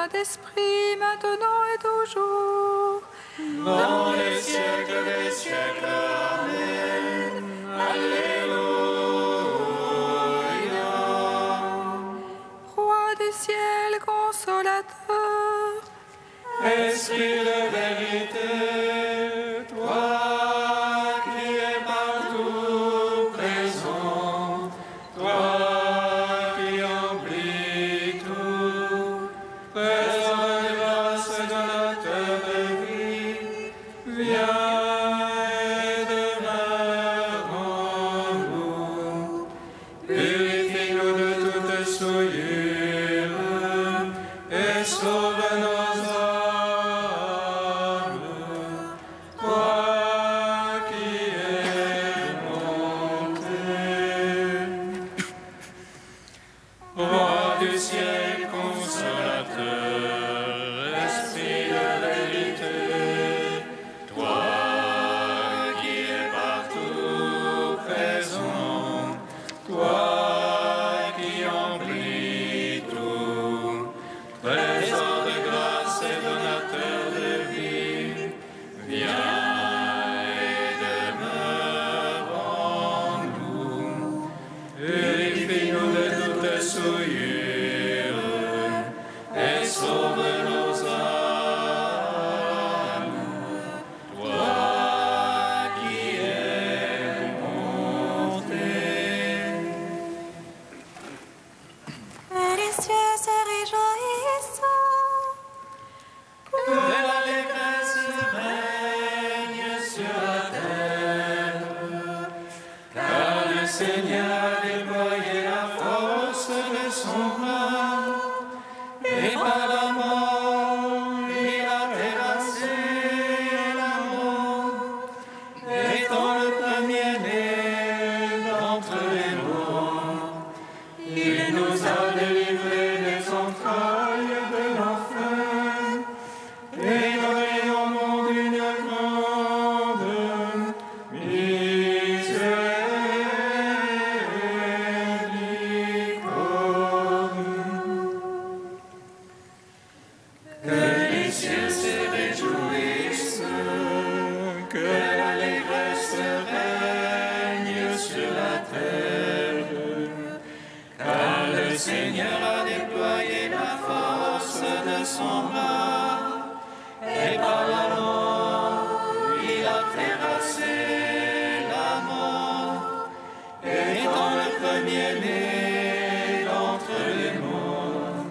Saint-Esprit, maintenant et toujours. Dans les siècles des siècles. Amen. Alléluia. Roi du ciel, consolateur, Esprit de vérité, toi qui es partout présent, toi qui emplis tout, présent de grâce et donateur de vie, viens et demeure en nous. Purifie-nous de toute souillure et sauve nos âmes. Toi qui es monté, Roi du ciel consolateur, Esprit de vérité, toi qui es partout présent, toi qui emplis tout, présent de grâce et donateur de vie, viens et demeure en nous. Purifie-nous de toute souillure et sauve nos âmes. Toi qui es monté. et les cieux se réjouissent. Que l'allégresse règne sur la terre, car le Seigneur a déployé la force de son bras, et par la mort, il a terrassé la mort, étant le premier-né d'entre les morts. Il nous a délivrés des entrailles de l'enfer, et donné au monde une grande miséricorde. Que les cieux se réjouissent, que l'allégresse règne sur la terre, car le Seigneur a déployé la force de son bras, et par la mort, il a terrassé la mort, étant le premier-né d'entre les morts.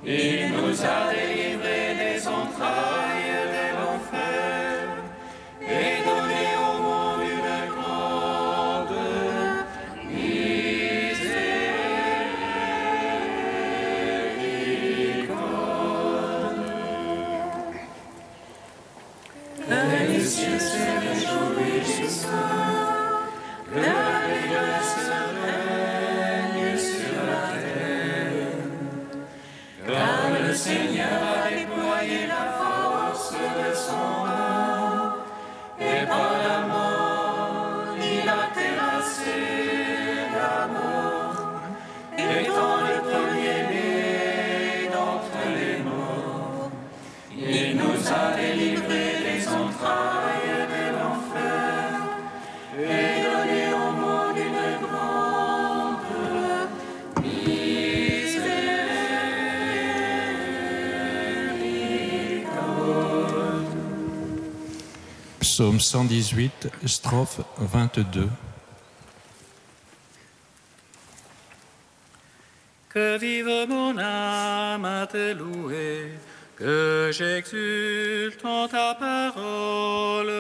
Il nous a délivrés des entrailles de l'enfer, et donné au monde une grande miséricorde. Que les cieux se réjouissent, que l'allégresse règne sur la terre, car le Seigneur a déployé la force de son bras, et par la mort, il a terrassé la mort, étant le premier-né d'entre les morts. Il nous a délivrés des entrailles de l'enfer, et donné au monde une grande miséricorde. Psaume 118, strophe 22. Que vive mon âme à te louer, que j'exulte en ta parole.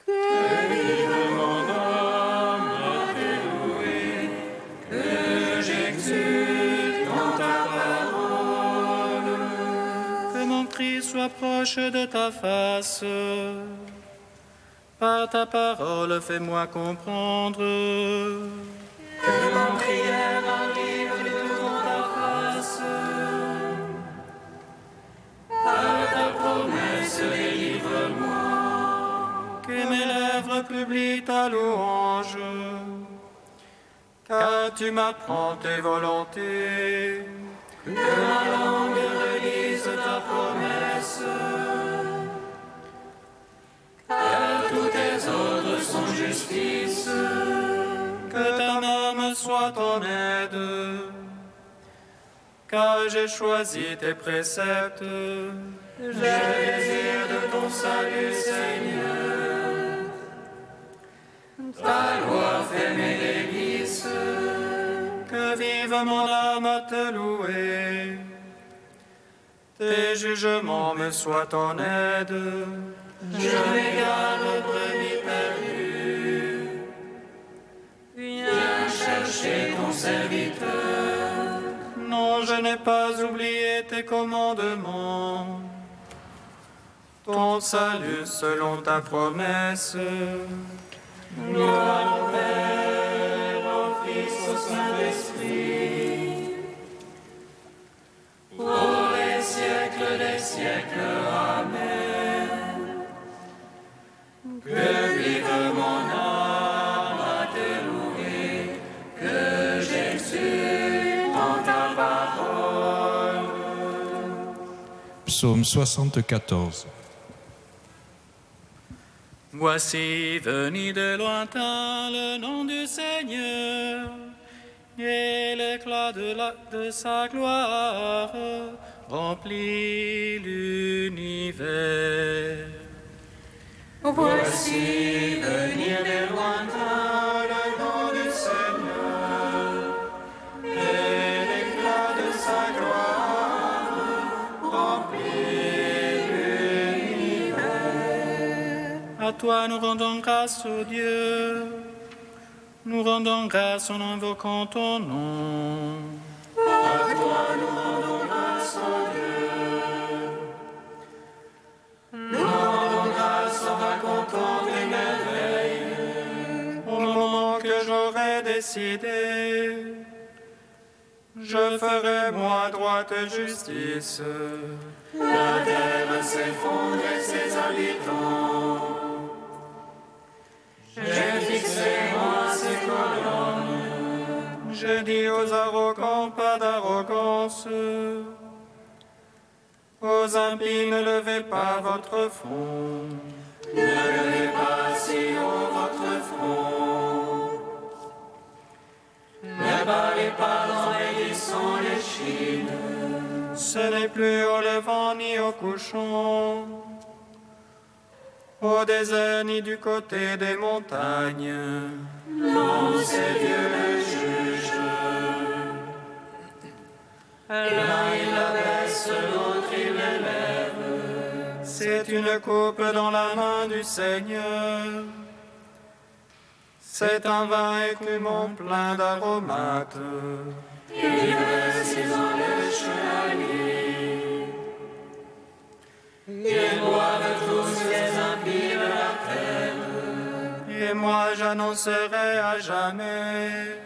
Que vive mon âme à te louer, que j'exulte en ta parole. Que mon cri soit proche de ta face, par ta parole fais-moi comprendre. Que mon prière arrive devant ta face, par ta promesse délivre-moi. Que mes lèvres publient ta louange, car tu m'apprends tes volontés. Que ma langue relise ta promesse, car tous tes ordres sont justice. Que ta main me soit en aide, car j'ai choisi tes préceptes. J'ai le désir de ton salut, Seigneur. Ta loi fait mes délices. Que vive mon âme à te louer. Tes jugements me soient en aide. Je m'égare, brebis perdue. Viens chercher ton serviteur. Non, je n'ai pas oublié tes commandements. Ton salut selon ta promesse. Gloire au Père, au Fils, au Saint-Esprit, pour les siècles des siècles. Amen. Que vive mon âme à te louer, que j'exulte en ta parole. Psaume 74. Voici venu de lointain le nom du Seigneur, et l'éclat de sa gloire remplit l'univers. Voici venir de lointain le nom du Seigneur, et l'éclat de sa gloire remplit l'univers. À toi nous rendons grâce, ô Dieu, nous rendons grâce en invoquant ton nom. À toi nous rendons grâce, ô Dieu, nous rendons grâce en racontant tes merveilles. Au moment que j'aurai décidé, je ferai moi droite justice. La terre s'effondre et ses habitants. J'ai fixé moi ces colonnes. Je dis aux arrogants, pas d'arrogance. Aux impies, ne levez pas votre front. Ne levez pas si haut votre front. Ne parlez pas en raidissant l'échine. Ce n'est plus au levant ni au couchant, au désert ni du côté des montagnes. Non, c'est Dieu le juge. L'un il abaisse, l'autre il l'élève. C'est une coupe dans la main du Seigneur. C'est un vin écumant plein d'aromates. L'ivresse est dans le chevalier. Ils boivent tous les impies de la terre. Et moi j'annoncerai à jamais.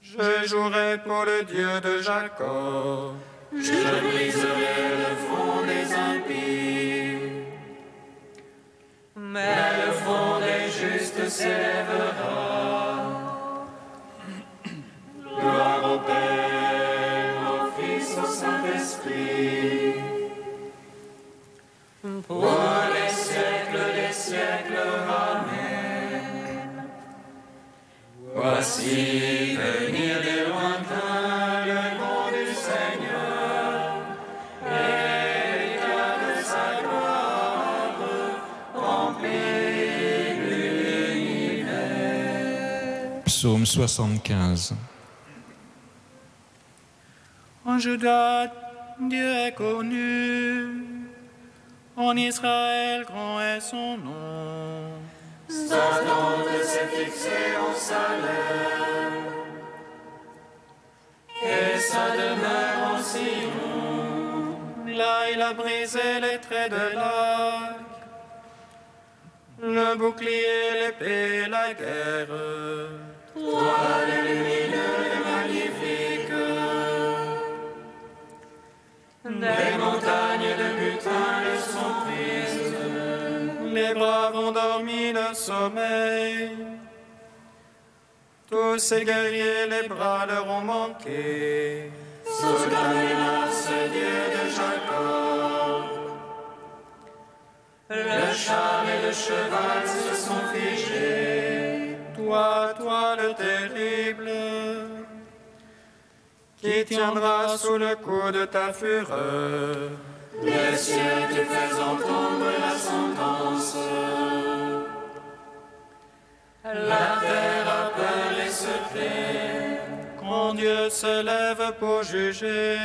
Je jouerai pour le Dieu de Jacob. Je briserai le front des impies. Mais le front des justes s'élèvera. Gloire au Père, au Fils, au Saint-Esprit, pour les siècles des siècles. Amen. Voici venir de lointain le nom du Seigneur, et l'éclat de sa gloire remplit l'univers. Psaume 75. En Juda, Dieu est connu. En Israël, grand est son nom. Sa tente s'est fixée en Salem, et sa demeure en Sion. Là, il a brisé les traits de l'arc, le bouclier, l'épée, la guerre. Toi, le lumineux et magnifique, des montagnes de butin le sont prises. Les braves ont dormi le sommeil. Tous ces guerriers, les bras leur ont manqué. Sous la menace, Dieu de Jacob. Le char et le cheval se sont figés. Toi le terrible, qui tiendra sous le coup de ta fureur. Le ciel, tu fais entendre la sentence. La terre a peur et se tait. Quand Dieu se lève pour juger,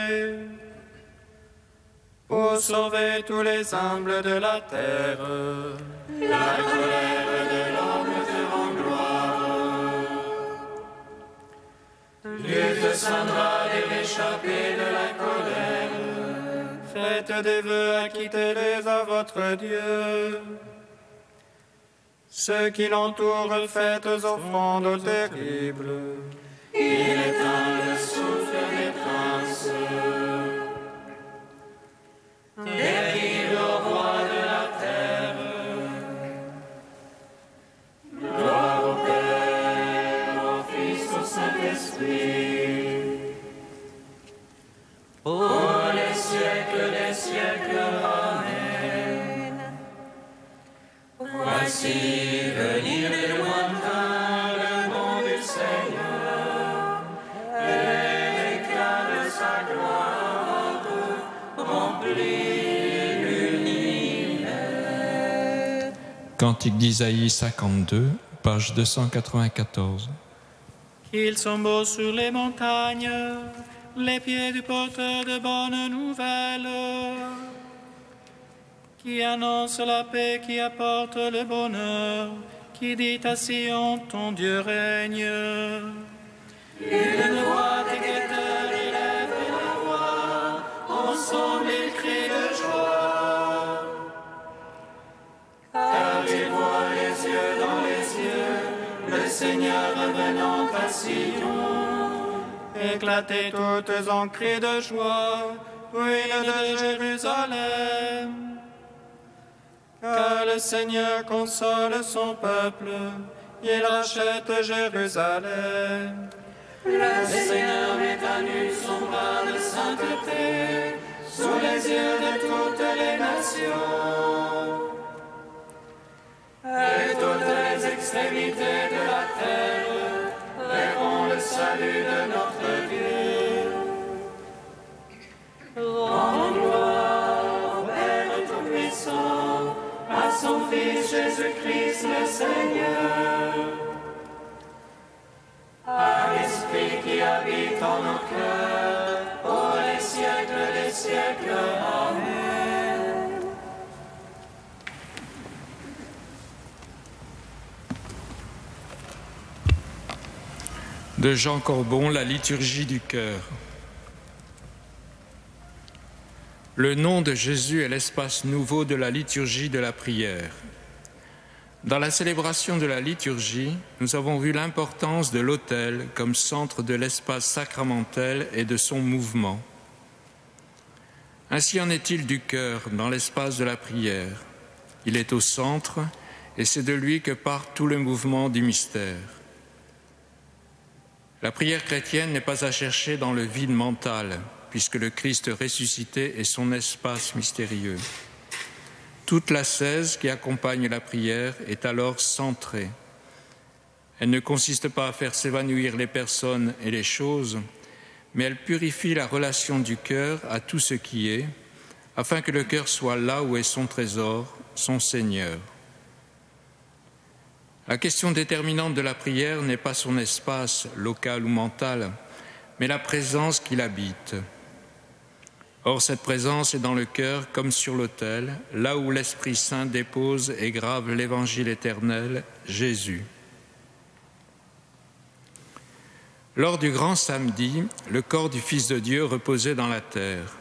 pour sauver tous les humbles de la terre. La colère de l'homme te rend gloire. Dieu te scindra des réchappés de la colère. Faites des vœux, acquittez-les à votre Dieu. Ceux qui l'entourent, faites offrandes au terrible. Il éteint le souffle des princes. Terrible roi de la terre. Gloire au Père, au Fils, au Saint-Esprit. Pour les siècles des siècles. Amen. Voici venir des lointains le nom du Seigneur, et l'éclat de sa gloire remplit l'univers. Cantique d'Isaïe 52, page 294. Qu'ils sont beaux sur les montagnes, les pieds du porteur de bonnes nouvelles, qui annonce la paix, qui apporte le bonheur, qui dit à Sion, ton Dieu règne. Une voix des guetteurs élève la voix, ensemble ils crient de joie. Car ils voient les yeux dans les yeux, le Seigneur revenant à Sion. Éclatez toutes en cris de joie, ruines de Jérusalem. Car le Seigneur console son peuple, il rachète Jérusalem. Le Seigneur met à nu son bras de sainteté, sous les yeux de toutes les nations. Et toutes les extrémités de la terre verront le salut de notre Dieu. Rendons gloire au Père Tout-Puissant, à son Fils Jésus-Christ le Seigneur, à l'Esprit qui habite en nos cœurs, pour les siècles des siècles. Amen. De Jean Corbon, la liturgie du cœur. Le nom de Jésus est l'espace nouveau de la liturgie de la prière. Dans la célébration de la liturgie, nous avons vu l'importance de l'autel comme centre de l'espace sacramentel et de son mouvement. Ainsi en est-il du cœur dans l'espace de la prière. Il est au centre et c'est de lui que part tout le mouvement du mystère. La prière chrétienne n'est pas à chercher dans le vide mental, puisque le Christ ressuscité est son espace mystérieux. Toute l'ascèse qui accompagne la prière est alors centrée. Elle ne consiste pas à faire s'évanouir les personnes et les choses, mais elle purifie la relation du cœur à tout ce qui est, afin que le cœur soit là où est son trésor, son Seigneur. La question déterminante de la prière n'est pas son espace, local ou mental, mais la présence qui l'habite. Or, cette présence est dans le cœur comme sur l'autel, là où l'Esprit Saint dépose et grave l'Évangile éternel, Jésus. Lors du grand samedi, le corps du Fils de Dieu reposait dans la terre.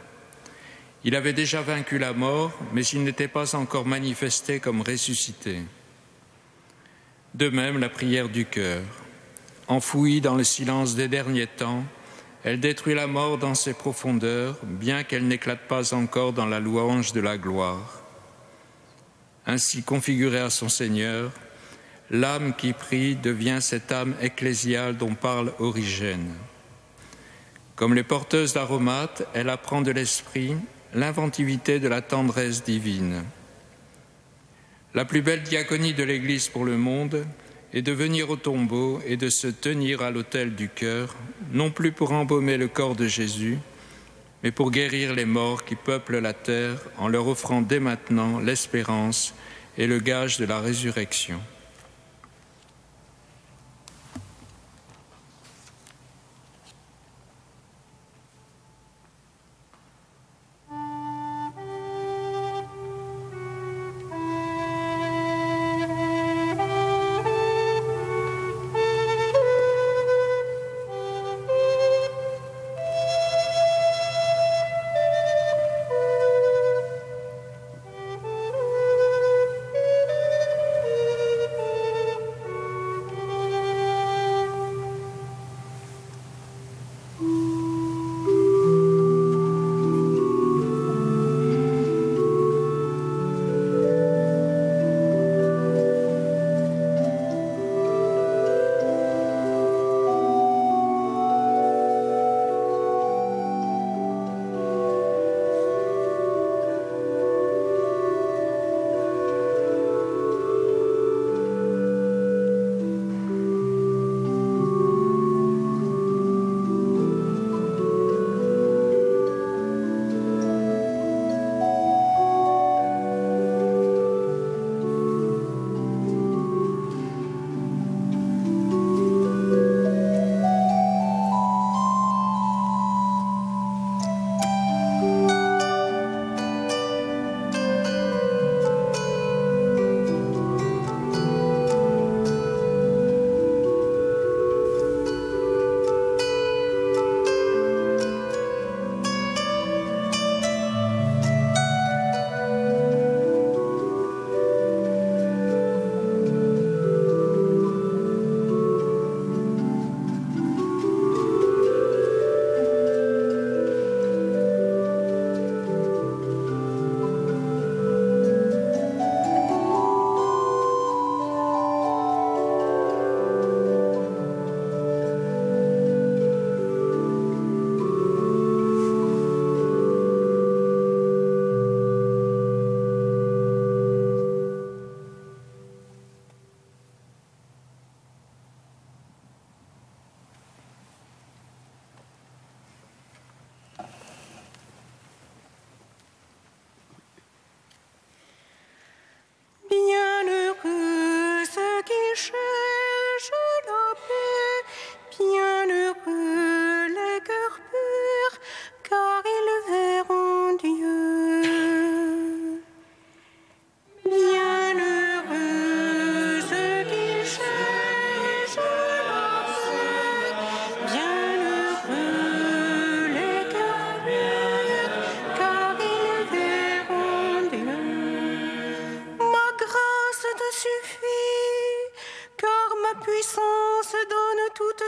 Il avait déjà vaincu la mort, mais il n'était pas encore manifesté comme ressuscité. De même, la prière du cœur, enfouie dans le silence des derniers temps, elle détruit la mort dans ses profondeurs, bien qu'elle n'éclate pas encore dans la louange de la gloire. Ainsi configurée à son Seigneur, l'âme qui prie devient cette âme ecclésiale dont parle Origène. Comme les porteuses d'aromates, elle apprend de l'esprit l'inventivité de la tendresse divine. La plus belle diaconie de l'Église pour le monde est de venir au tombeau et de se tenir à l'autel du cœur, non plus pour embaumer le corps de Jésus, mais pour guérir les morts qui peuplent la terre en leur offrant dès maintenant l'espérance et le gage de la résurrection.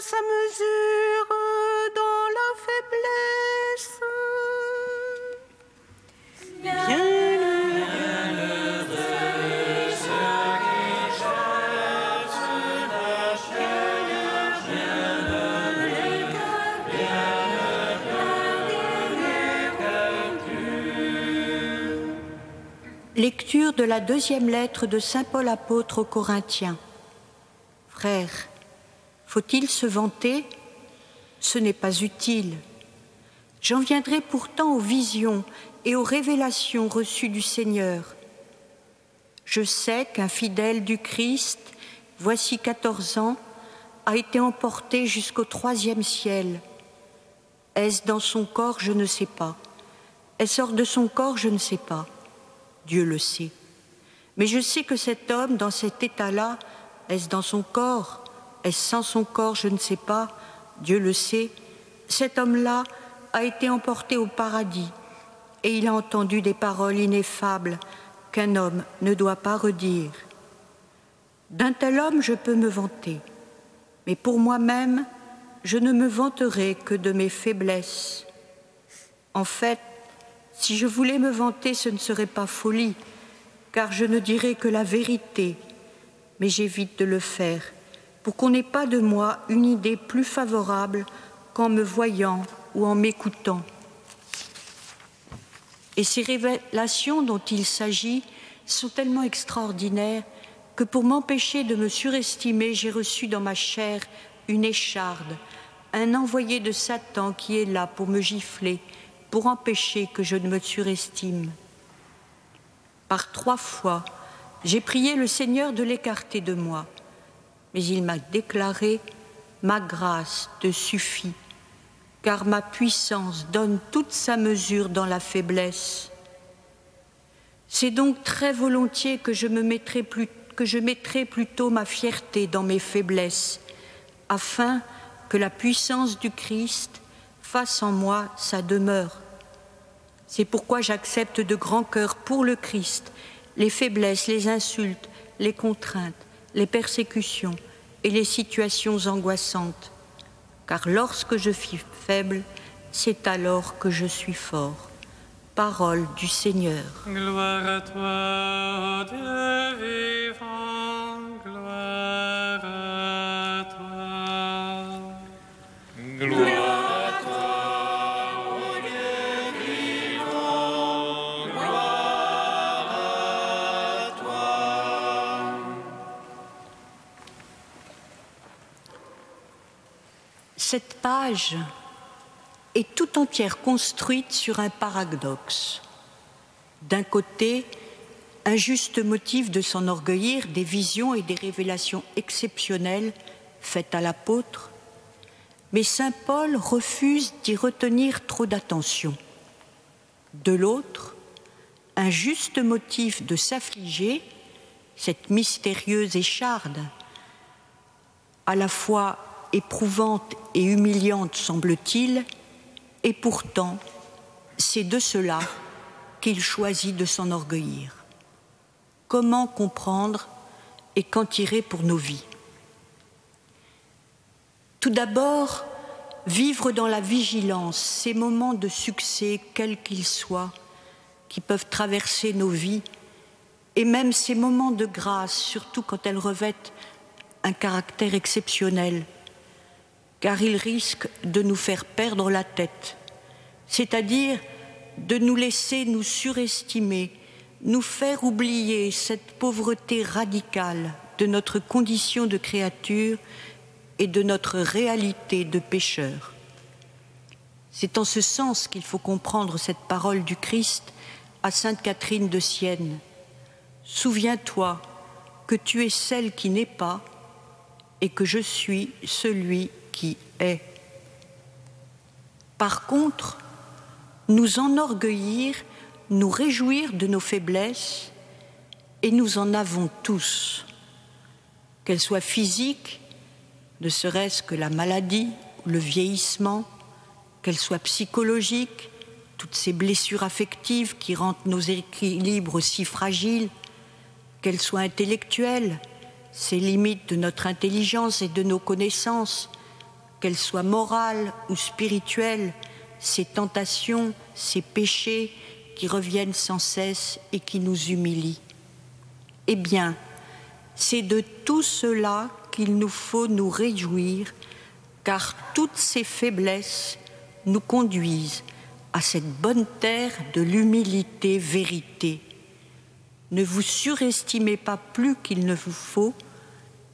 sa mesure dans la faiblesse. Lecture de la deuxième lettre de saint Paul apôtre aux Corinthiens. Frères, faut-il se vanter? Ce n'est pas utile. J'en viendrai pourtant aux visions et aux révélations reçues du Seigneur. Je sais qu'un fidèle du Christ, voici 14 ans, a été emporté jusqu'au 3e ciel. Est-ce dans son corps? Je ne sais pas. Est-ce hors de son corps? Je ne sais pas. Dieu le sait. Mais je sais que cet homme, dans cet état-là, est-ce dans son corps? Est-ce sans son corps? Je ne sais pas. Dieu le sait. Cet homme-là a été emporté au paradis et il a entendu des paroles ineffables qu'un homme ne doit pas redire. D'un tel homme, je peux me vanter. Mais pour moi-même, je ne me vanterai que de mes faiblesses. En fait, si je voulais me vanter, ce ne serait pas folie, car je ne dirais que la vérité, mais j'évite de le faire, pour qu'on n'ait pas de moi une idée plus favorable qu'en me voyant ou en m'écoutant. Et ces révélations dont il s'agit sont tellement extraordinaires que pour m'empêcher de me surestimer, j'ai reçu dans ma chair une écharde, un envoyé de Satan qui est là pour me gifler, pour empêcher que je ne me surestime. Par 3 fois, j'ai prié le Seigneur de l'écarter de moi, mais il m'a déclaré « Ma grâce te suffit, car ma puissance donne toute sa mesure dans la faiblesse. » C'est donc très volontiers que je mettrai plutôt ma fierté dans mes faiblesses, afin que la puissance du Christ fasse en moi sa demeure. C'est pourquoi j'accepte de grand cœur pour le Christ les faiblesses, les insultes, les contraintes, les persécutions et les situations angoissantes. Car lorsque je suis faible, c'est alors que je suis fort. Parole du Seigneur. Gloire à toi, ô Dieu vivant, gloire à toi. Gloire à toi, ô Dieu vivant, gloire à toi. Cette page est tout entière construite sur un paradoxe. D'un côté, un juste motif de s'enorgueillir des visions et des révélations exceptionnelles faites à l'apôtre, mais saint Paul refuse d'y retenir trop d'attention. De l'autre, un juste motif de s'affliger, cette mystérieuse écharde, à la fois éprouvante et humiliante semble-t-il, et pourtant, c'est de cela qu'il choisit de s'enorgueillir. Comment comprendre et qu'en tirer pour nos vies? Tout d'abord, vivre dans la vigilance, ces moments de succès, quels qu'ils soient, qui peuvent traverser nos vies, et même ces moments de grâce, surtout quand elles revêtent un caractère exceptionnel, car ils risquent de nous faire perdre la tête, c'est-à-dire de nous laisser nous surestimer, nous faire oublier cette pauvreté radicale de notre condition de créature et de notre réalité de pécheur. C'est en ce sens qu'il faut comprendre cette parole du Christ à sainte Catherine de Sienne. « Souviens-toi que tu es celle qui n'est pas et que je suis celui qui est. » Par contre, nous enorgueillir, nous réjouir de nos faiblesses, et nous en avons tous, qu'elles soient physiques, ne serait-ce que la maladie ou le vieillissement, qu'elles soient psychologiques, toutes ces blessures affectives qui rendent nos équilibres si fragiles, qu'elles soient intellectuelles, ces limites de notre intelligence et de nos connaissances, qu'elles soient morales ou spirituelles, ces tentations, ces péchés qui reviennent sans cesse et qui nous humilient. Eh bien, c'est de tout cela qu'il nous faut nous réjouir, car toutes ces faiblesses nous conduisent à cette bonne terre de l'humilité-vérité. Ne vous surestimez pas plus qu'il ne vous faut,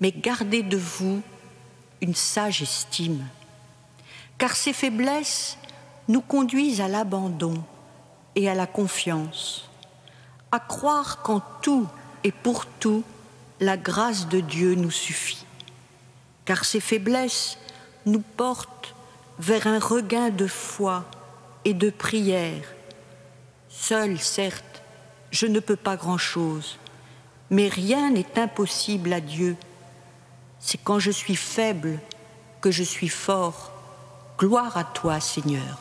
mais gardez de vous une sage estime. Car ces faiblesses nous conduisent à l'abandon et à la confiance, à croire qu'en tout et pour tout, la grâce de Dieu nous suffit. Car ces faiblesses nous portent vers un regain de foi et de prière. Seul, certes, je ne peux pas grand-chose, mais rien n'est impossible à Dieu. C'est quand je suis faible que je suis fort. Gloire à toi, Seigneur.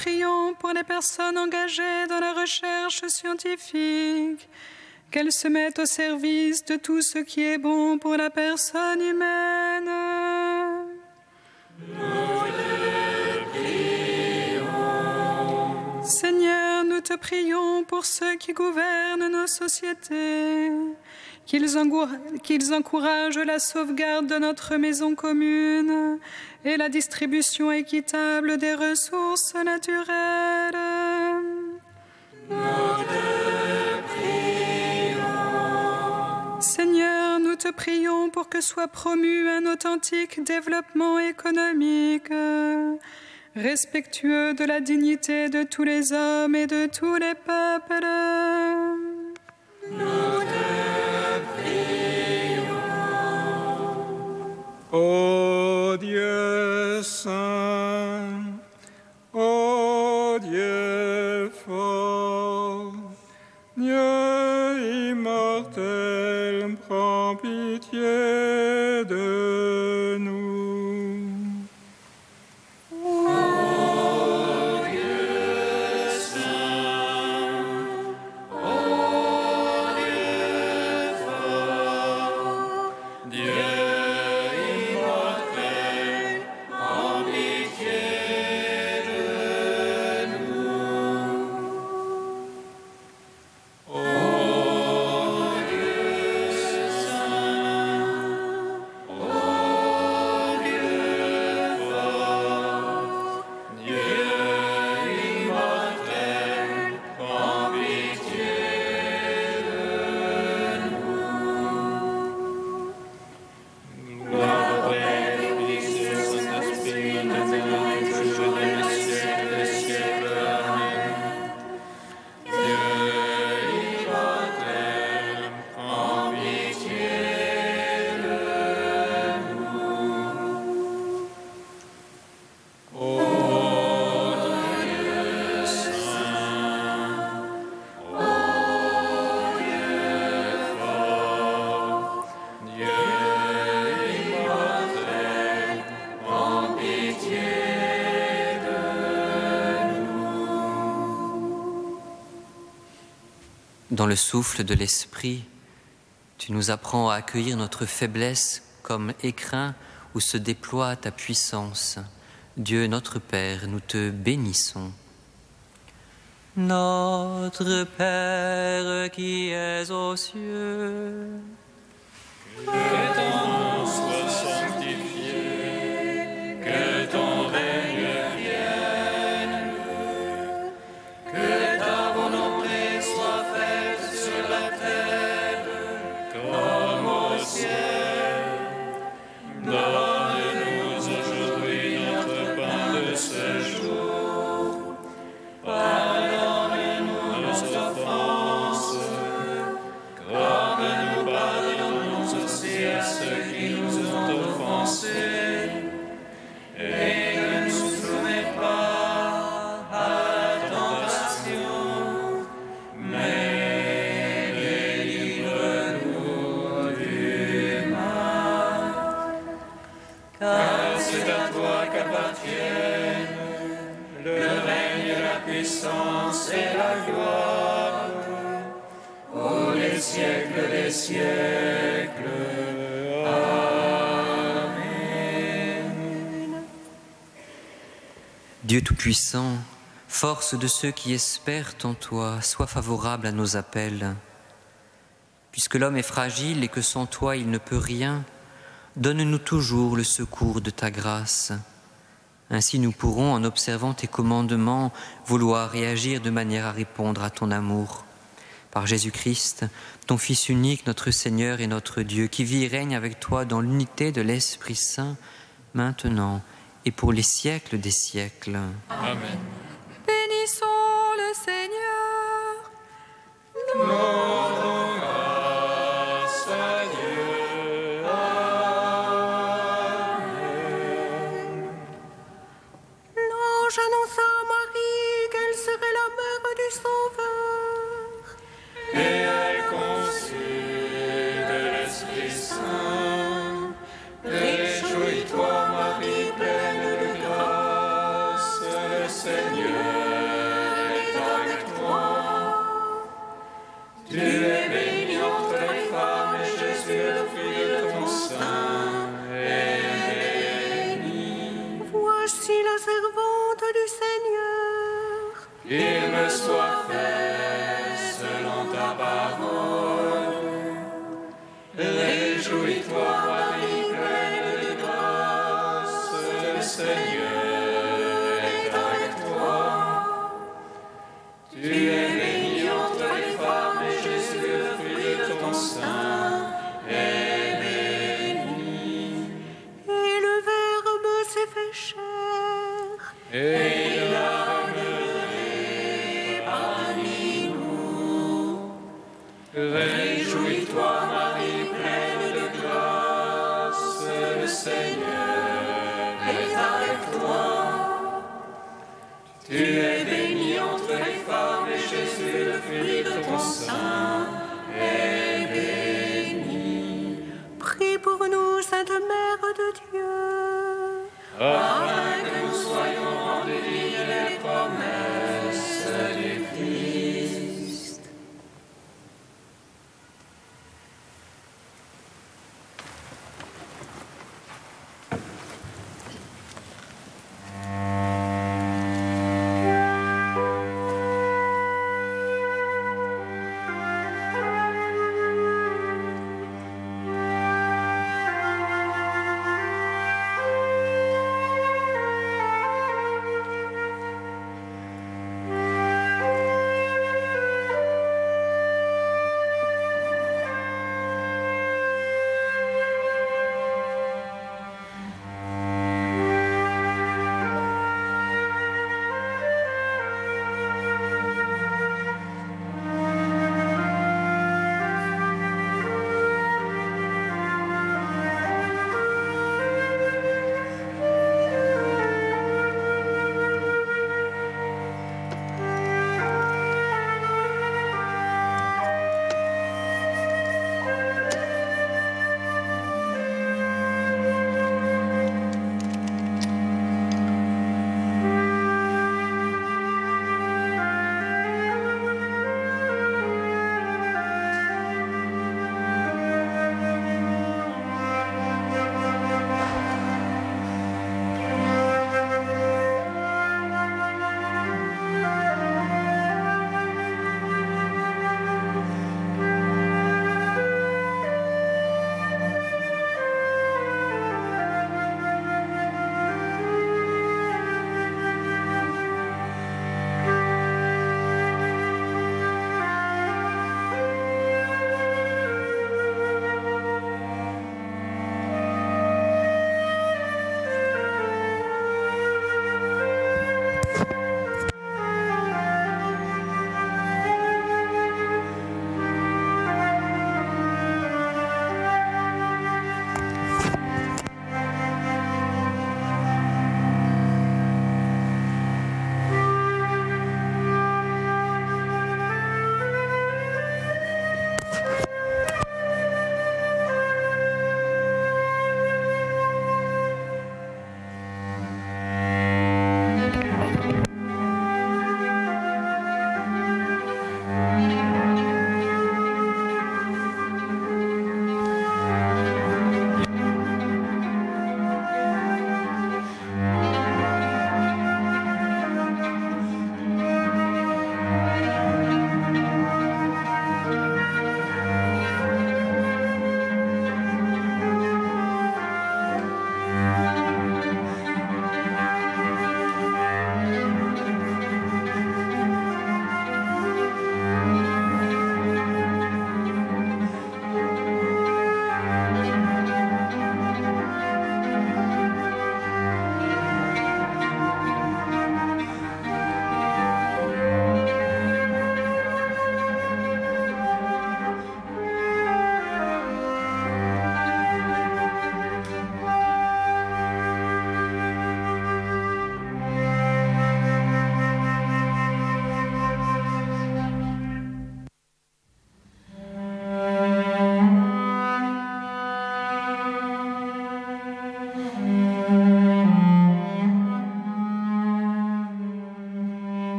prions pour les personnes engagées dans la recherche scientifique, qu'elles se mettent au service de tout ce qui est bon pour la personne humaine. Nous te prions. Seigneur, nous te prions pour ceux qui gouvernent nos sociétés, qu'ils encouragent la sauvegarde de notre maison commune et la distribution équitable des ressources naturelles. Nous te prions. Seigneur, nous te prions pour que soit promu un authentique développement économique, respectueux de la dignité de tous les hommes et de tous les peuples. Nous te prions. Ô Dieu saint, ô Dieu fort, Dieu immortel, prends pitié de nous. Ô Dieu saint, ô Dieu fort, Dieu immortel, prends pitié de nous. Ô Dieu saint, ô Dieu fort, Dieu immortel, prends pitié de nous. Gloire au Père, au Fils et au Saint-Esprit, maintenant et toujours et au siècle des siècles. Amen. Dieu immortel, prends pitié de nous. Ô Dieu saint, ô Dieu fort, Dieu immortel, prends pitié de nous. Dans le souffle de l'Esprit, tu nous apprends à accueillir notre faiblesse comme écrin où se déploie ta puissance. Dieu notre Père, nous te bénissons. Notre Père qui es aux cieux, Que ton nom soit sanctifié, que ton règne vienne, que ta volonté soit faite sur la terre comme au ciel. Donne-nous aujourd'hui notre pain de ce jour. Pardonne-nous nos offenses, comme nous pardonnons aussi à ceux qui nous ont offensés. Et ne nous soumets pas à la tentation, mais délivre-nous du mal. Car c'est à toi qu'appartiennent le règne, la puissance et la gloire pour les siècles des siècles. Amen. Dieu Tout-Puissant, force de ceux qui espèrent en toi, sois favorable à nos appels. Puisque l'homme est fragile et que sans toi il ne peut rien, donne-nous toujours le secours de ta grâce. Ainsi nous pourrons, en observant tes commandements, vouloir et agir de manière à répondre à ton amour. Par Jésus-Christ, ton Fils unique, notre Seigneur et notre Dieu, qui vit et règne avec toi dans l'unité de l'Esprit Saint, maintenant et pour les siècles des siècles. Amen. Bénissons le Seigneur. Rendons grâce à Dieu. Amen. L'ange annonça à Marie qu'elle serait la mère du Sauveur. Et elle conçut de l'Esprit Saint. Réjouis-toi, Marie, pleine de grâce, le Seigneur Réjouis-toi, Marie, pleine de grâce, le Seigneur est avec toi. Tu es bénie entre les femmes, et Jésus, le fruit de ton sein, est béni. Et le Verbe s'est fait chair. Et il a demeuré parmi nous. Réjouis-toi, Marie, pleine de grâce, le Seigneur est avec toi. Tu es bénie entre les femmes, et Jésus, le fruit de ton sein, est béni. Prie pour nous, Sainte Mère de Dieu, afin que nous soyons rendus dignes des promesses